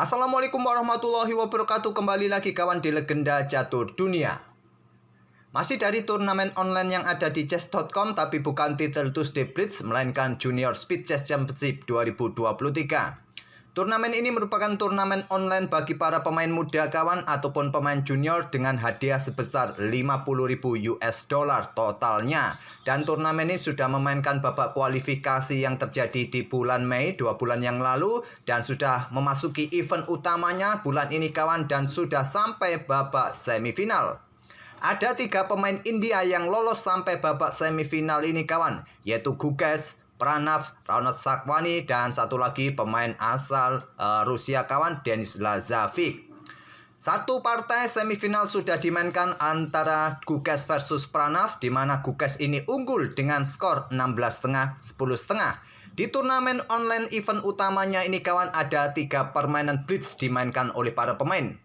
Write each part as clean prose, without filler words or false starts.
Assalamualaikum warahmatullahi wabarakatuh. Kembali lagi kawan di Legenda Catur Dunia. Masih dari turnamen online yang ada di chess.com, tapi bukan title Tuesday Blitz, melainkan Junior Speed Chess Championship 2023. Turnamen ini merupakan turnamen online bagi para pemain muda kawan ataupun pemain junior dengan hadiah sebesar 50.000 US dollar totalnya. Dan turnamen ini sudah memainkan babak kualifikasi yang terjadi di bulan Mei 2 bulan yang lalu dan sudah memasuki event utamanya bulan ini kawan dan sudah sampai babak semifinal. Ada 3 pemain India yang lolos sampai babak semifinal ini kawan, yaitu Gukesh, Pranav, Ronald Sakwani, dan satu lagi pemain asal Rusia kawan, Denis Lazovic. Satu partai semifinal sudah dimainkan antara Gukesh versus Pranav, di mana Gukesh ini unggul dengan skor 16,5, 10,5. Di turnamen online event utamanya ini kawan ada 3 permainan blitz dimainkan oleh para pemain,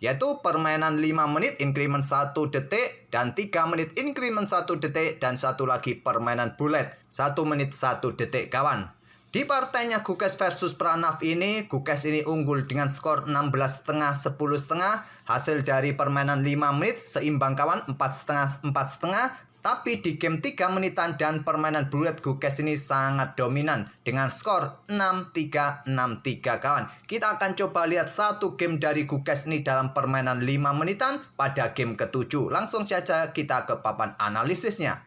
yaitu permainan 5 menit increment 1 detik dan 3 menit increment 1 detik dan satu lagi permainan bullet 1 menit 1 detik kawan. Di partainya Gukesh versus Pranav ini, Gukesh ini unggul dengan skor 16,5, 10,5. Hasil dari permainan 5 menit seimbang kawan, 4,5, 4,5. Tapi di game 3 menitan dan permainan bullet, Gukesh ini sangat dominan dengan skor 6-3, 6-3 kawan. Kita akan coba lihat satu game dari Gukesh ini dalam permainan 5 menitan pada game ke-7. Langsung saja kita ke papan analisisnya.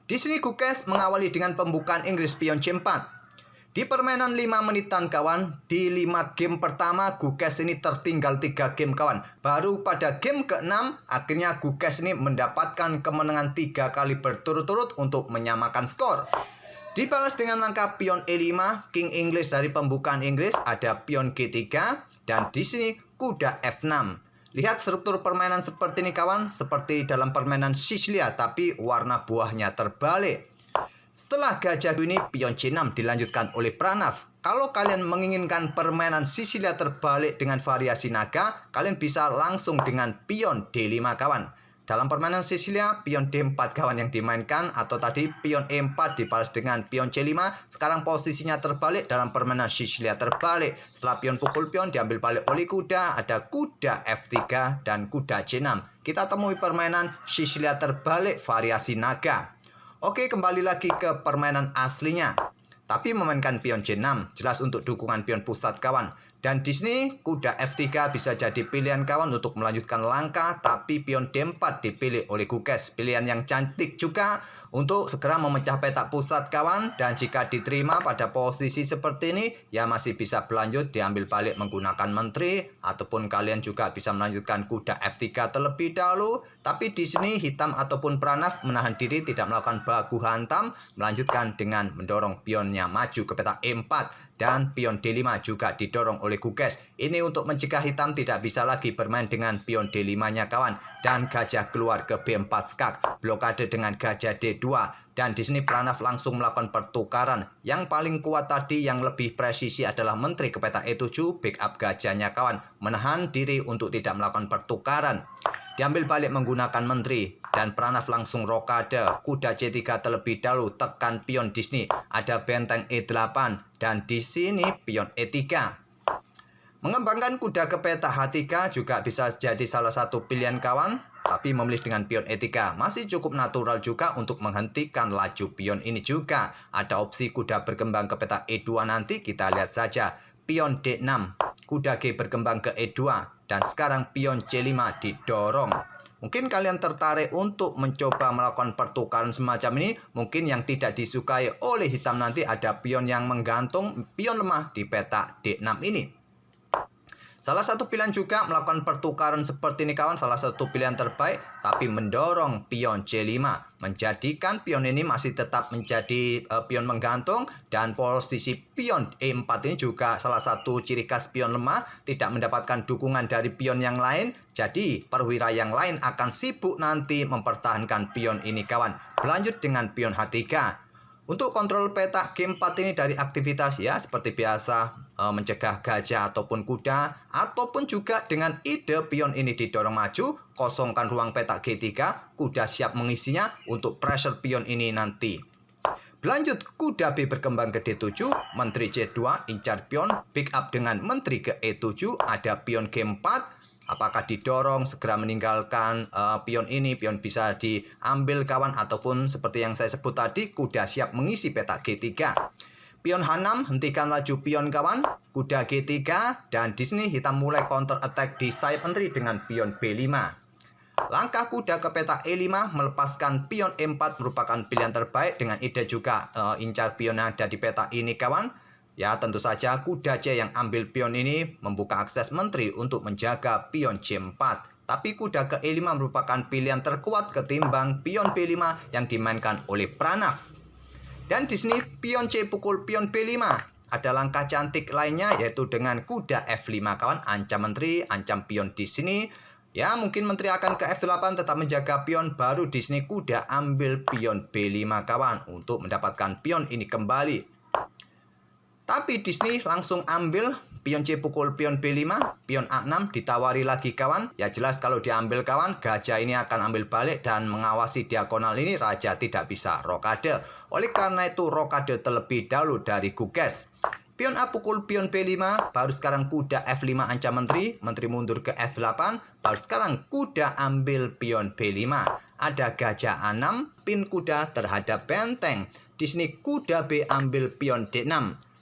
Di sini Gukesh mengawali dengan pembukaan Inggris pion C4. Di permainan 5 menitan kawan, di 5 game pertama Gukesh ini tertinggal 3 game kawan. Baru pada game ke-6 akhirnya Gukesh ini mendapatkan kemenangan 3 kali berturut-turut untuk menyamakan skor. Dibalas dengan langkah pion E5, King English dari pembukaan Inggris, ada pion G3 dan di sini kuda F6. Lihat struktur permainan seperti ini kawan, seperti dalam permainan Sicilia tapi warna buahnya terbalik. Setelah gajah ini pion C6 dilanjutkan oleh Pranav. Kalau kalian menginginkan permainan Sicilia terbalik dengan variasi naga, kalian bisa langsung dengan pion D5 kawan. Dalam permainan Sicilia, pion D4 kawan yang dimainkan, atau tadi pion E4 dibalas dengan pion C5. Sekarang posisinya terbalik dalam permainan Sicilia terbalik. Setelah pion pukul pion diambil balik oleh kuda, ada kuda F3 dan kuda C6. Kita temui permainan Sicilia terbalik variasi naga. Oke, kembali lagi ke permainan aslinya. Tapi memainkan pion C6, jelas untuk dukungan pion pusat kawan. Dan di sini kuda F3 bisa jadi pilihan kawan untuk melanjutkan langkah, tapi pion D4 dipilih oleh Gukesh. Pilihan yang cantik juga untuk segera memecah petak pusat kawan. Dan jika diterima pada posisi seperti ini, ya masih bisa berlanjut diambil balik menggunakan menteri, ataupun kalian juga bisa melanjutkan kuda F3 terlebih dahulu. Tapi di sini hitam ataupun Pranav menahan diri, tidak melakukan baku hantam, melanjutkan dengan mendorong pionnya maju ke petak E4. Dan pion D5 juga didorong oleh Gukesh. Ini untuk mencegah hitam tidak bisa lagi bermain dengan pion D5-nya kawan. Dan gajah keluar ke B4 skak. Blokade dengan gajah D2. Dan di sini Pranav langsung melakukan pertukaran. Yang paling kuat tadi yang lebih presisi adalah menteri ke petak E7. Backup gajahnya kawan. Menahan diri untuk tidak melakukan pertukaran. Diambil balik menggunakan menteri dan Pranav langsung rokade kuda C3 terlebih dahulu, tekan pion di sini ada benteng E8 dan di sini pion E3. Mengembangkan kuda ke petak H3 juga bisa jadi salah satu pilihan kawan, tapi memilih dengan pion E3 masih cukup natural juga untuk menghentikan laju pion ini juga. Ada opsi kuda berkembang ke petak E2 nanti, kita lihat saja. Pion D6, kuda G berkembang ke E2, dan sekarang pion C5 didorong. Mungkin kalian tertarik untuk mencoba melakukan pertukaran semacam ini. Mungkin yang tidak disukai oleh hitam nanti ada pion yang menggantung, pion lemah di petak D6 ini. Salah satu pilihan juga melakukan pertukaran seperti ini kawan, salah satu pilihan terbaik, tapi mendorong pion C5. Menjadikan pion ini masih tetap menjadi pion menggantung, dan posisi pion E4 ini juga salah satu ciri khas pion lemah, tidak mendapatkan dukungan dari pion yang lain. Jadi perwira yang lain akan sibuk nanti mempertahankan pion ini kawan. Berlanjut dengan pion H3. Untuk kontrol petak G4 ini dari aktivitas ya seperti biasa, mencegah gajah ataupun kuda, ataupun juga dengan ide pion ini didorong maju, kosongkan ruang petak G3, kuda siap mengisinya untuk pressure pion ini nanti. Berlanjut, kuda B berkembang ke D7, Menteri C2 incar pion, pick up dengan Menteri ke E7, ada pion G4. Apakah didorong segera meninggalkan pion ini, pion bisa diambil kawan, ataupun seperti yang saya sebut tadi, kuda siap mengisi peta G3. Pion H6, hentikan laju pion kawan, kuda G3, dan di sini hitam mulai counter attack di sayap menteri dengan pion B5. Langkah kuda ke peta E5 melepaskan pion E4 merupakan pilihan terbaik dengan ide juga incar pion yang ada di peta ini kawan. Ya tentu saja kuda C yang ambil pion ini membuka akses menteri untuk menjaga pion C4. Tapi kuda ke E5 merupakan pilihan terkuat ketimbang pion B5 yang dimainkan oleh Pranav. Dan di sini pion C pukul pion B5. Ada langkah cantik lainnya yaitu dengan kuda F5 kawan, ancam menteri, ancam pion di sini. Ya, mungkin menteri akan ke F8 tetap menjaga pion, baru di sini kuda ambil pion B5 kawan untuk mendapatkan pion ini kembali. Tapi di sini langsung ambil pion C pukul pion B5, pion A6 ditawari lagi kawan. Ya jelas kalau diambil kawan, gajah ini akan ambil balik dan mengawasi diagonal ini raja tidak bisa rokade. Oleh karena itu rokade terlebih dahulu dari Guges. Pion A pukul pion B5, baru sekarang kuda F5 ancam menteri, menteri mundur ke F8, baru sekarang kuda ambil pion B5. Ada gajah A6, pin kuda terhadap benteng. Di sini kuda B ambil pion D6.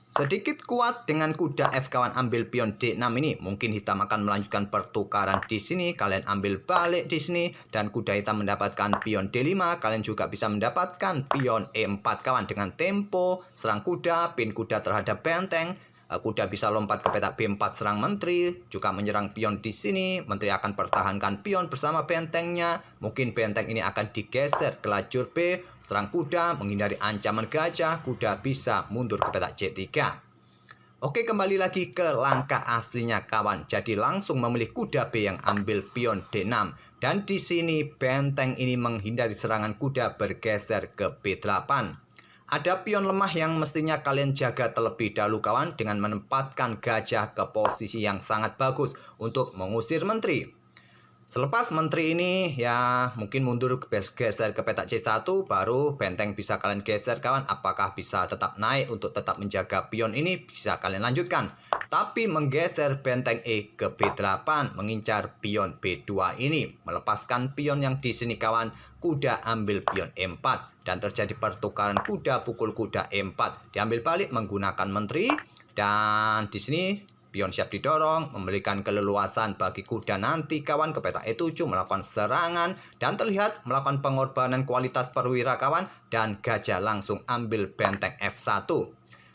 Sedikit kuat dengan kuda F kawan ambil pion D6 ini. Mungkin hitam akan melanjutkan pertukaran di sini. Kalian ambil balik di sini. Dan kuda hitam mendapatkan pion D5. Kalian juga bisa mendapatkan pion E4 kawan. Dengan tempo serang kuda, pin kuda terhadap benteng. Kuda bisa lompat ke peta B4 serang menteri. Juga menyerang pion di sini. Menteri akan pertahankan pion bersama bentengnya. Mungkin benteng ini akan digeser ke lajur B. Serang kuda, menghindari ancaman gajah. Kuda bisa mundur ke peta C3. Oke, kembali lagi ke langkah aslinya kawan. Jadi langsung memilih kuda B yang ambil pion D6. Dan di sini benteng ini menghindari serangan kuda bergeser ke B8. Ada pion lemah yang mestinya kalian jaga terlebih dahulu kawan dengan menempatkan gajah ke posisi yang sangat bagus untuk mengusir menteri. Selepas menteri ini ya mungkin mundur geser ke peta C1, baru benteng bisa kalian geser kawan. Apakah bisa tetap naik untuk tetap menjaga pion ini, bisa kalian lanjutkan. Tapi menggeser benteng E ke B8 mengincar pion B2 ini, melepaskan pion yang di sini kawan. Kuda ambil pion E4 dan terjadi pertukaran kuda pukul kuda E4. Diambil balik menggunakan menteri dan di sini pion siap didorong, memberikan keleluasan bagi kuda nanti kawan ke peta E7 melakukan serangan dan terlihat melakukan pengorbanan kualitas perwira kawan dan gajah langsung ambil benteng F1.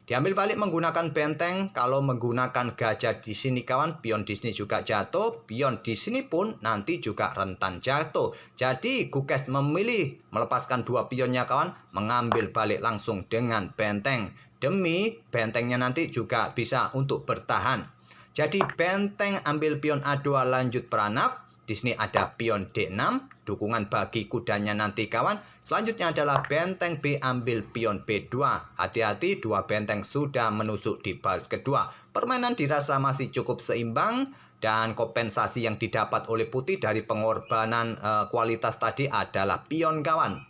Diambil balik menggunakan benteng. Kalau menggunakan gajah di sini kawan, pion di sini juga jatuh, pion di sini pun nanti juga rentan jatuh. Jadi Guges memilih melepaskan dua pionnya kawan, mengambil balik langsung dengan benteng. Demi bentengnya nanti juga bisa untuk bertahan. Jadi benteng ambil pion A2 lanjut Pranav. Di sini ada pion D6, dukungan bagi kudanya nanti kawan. Selanjutnya adalah benteng B ambil pion B2. Hati-hati, dua benteng sudah menusuk di baris kedua. Permainan dirasa masih cukup seimbang. Dan kompensasi yang didapat oleh putih dari pengorbanan kualitas tadi adalah pion kawan.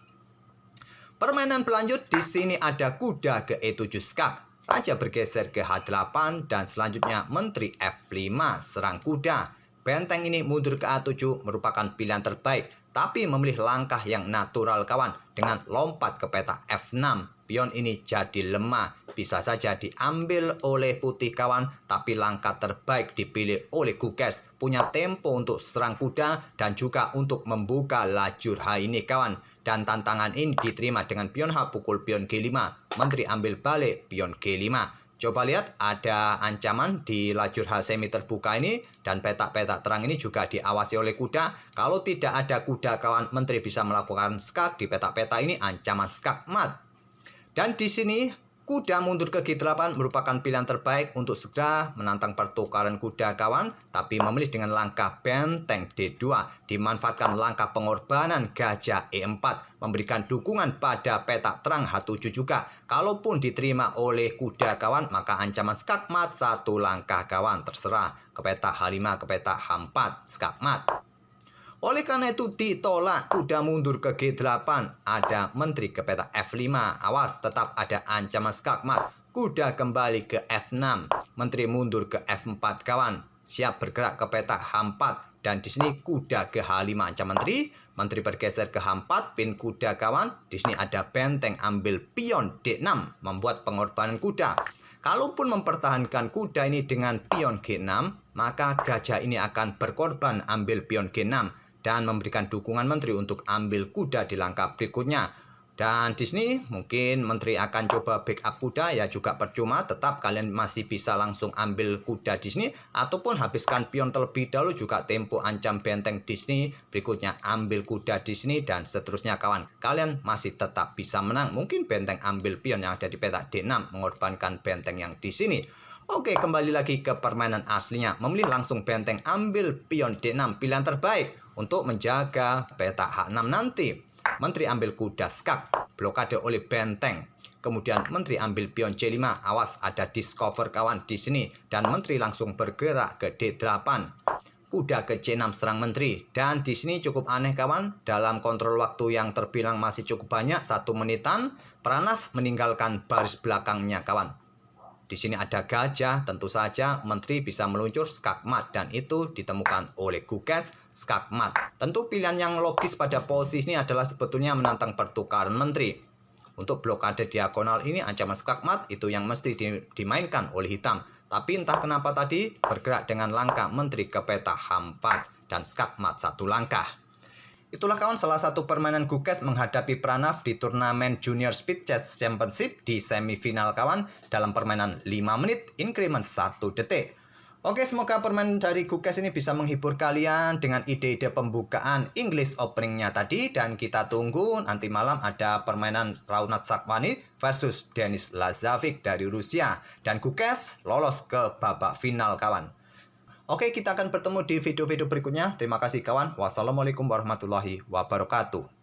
Permainan berlanjut, di sini ada kuda ke E7 skak. Raja bergeser ke H8 dan selanjutnya menteri F5 serang kuda. Benteng ini mundur ke A7 merupakan pilihan terbaik, tapi memilih langkah yang natural kawan dengan lompat ke peta F6. Pion ini jadi lemah, bisa saja diambil oleh putih kawan, tapi langkah terbaik dipilih oleh Guges. Punya tempo untuk serang kuda dan juga untuk membuka lajur H ini kawan. Dan tantangan ini diterima dengan pion H pukul pion G5. Menteri ambil balik pion G5. Coba lihat ada ancaman di lajur H semi terbuka ini dan petak-petak terang ini juga diawasi oleh kuda. Kalau tidak ada kuda kawan, menteri bisa melakukan skak di petak-petak ini, ancaman skak mat. Dan di sini kuda mundur ke G8 merupakan pilihan terbaik untuk segera menantang pertukaran kuda kawan, tapi memilih dengan langkah benteng D2, dimanfaatkan langkah pengorbanan gajah E4, memberikan dukungan pada petak terang H7 juga. Kalaupun diterima oleh kuda kawan, maka ancaman skakmat satu langkah kawan, terserah ke peta H5 ke peta H4 skakmat. Oleh karena itu ditolak, kuda mundur ke G8, ada menteri ke peta F5, awas tetap ada ancaman skakmat, kuda kembali ke F6, menteri mundur ke F4 kawan, siap bergerak ke peta H4, dan di sini kuda ke H5 ancam menteri bergeser ke H4, pin kuda kawan, di sini ada benteng ambil pion D6, membuat pengorbanan kuda. Kalaupun mempertahankan kuda ini dengan pion G6, maka gajah ini akan berkorban ambil pion G6 dan memberikan dukungan menteri untuk ambil kuda di langkah berikutnya. Dan di sini mungkin menteri akan coba backup kuda, ya juga percuma, tetap kalian masih bisa langsung ambil kuda di sini ataupun habiskan pion terlebih dahulu, juga tempo ancam benteng di sini, berikutnya ambil kuda di sini dan seterusnya kawan. Kalian masih tetap bisa menang. Mungkin benteng ambil pion yang ada di peta D6 mengorbankan benteng yang di sini. Oke, kembali lagi ke permainan aslinya. Memilih langsung benteng ambil pion D6, pilihan terbaik untuk menjaga peta H6 nanti. Menteri ambil kuda skak, blokade oleh benteng. Kemudian menteri ambil pion C5, awas ada discover kawan di sini. Dan menteri langsung bergerak ke D8. Kuda ke C6 serang menteri. Dan di sini cukup aneh kawan, dalam kontrol waktu yang terbilang masih cukup banyak, 1 menitan, Pranav meninggalkan baris belakangnya kawan. Di sini ada gajah, tentu saja menteri bisa meluncur skakmat dan itu ditemukan oleh Guges skakmat. Tentu pilihan yang logis pada posisi ini adalah sebetulnya menantang pertukaran menteri. Untuk blokade diagonal ini ancaman skakmat itu yang mesti dimainkan oleh hitam. Tapi entah kenapa tadi bergerak dengan langkah menteri ke peta H4 dan skakmat 1 langkah. Itulah kawan salah satu permainan Guges menghadapi Pranav di turnamen Junior Speed Chess Championship di semifinal kawan dalam permainan 5 menit increment 1 detik. Oke, semoga permainan dari Guges ini bisa menghibur kalian dengan ide-ide pembukaan English openingnya tadi, dan kita tunggu nanti malam ada permainan Raunat Sakwani versus Denis Lazavic dari Rusia dan Guges lolos ke babak final kawan. Oke, kita akan bertemu di video-video berikutnya. Terima kasih kawan. Wassalamualaikum warahmatullahi wabarakatuh.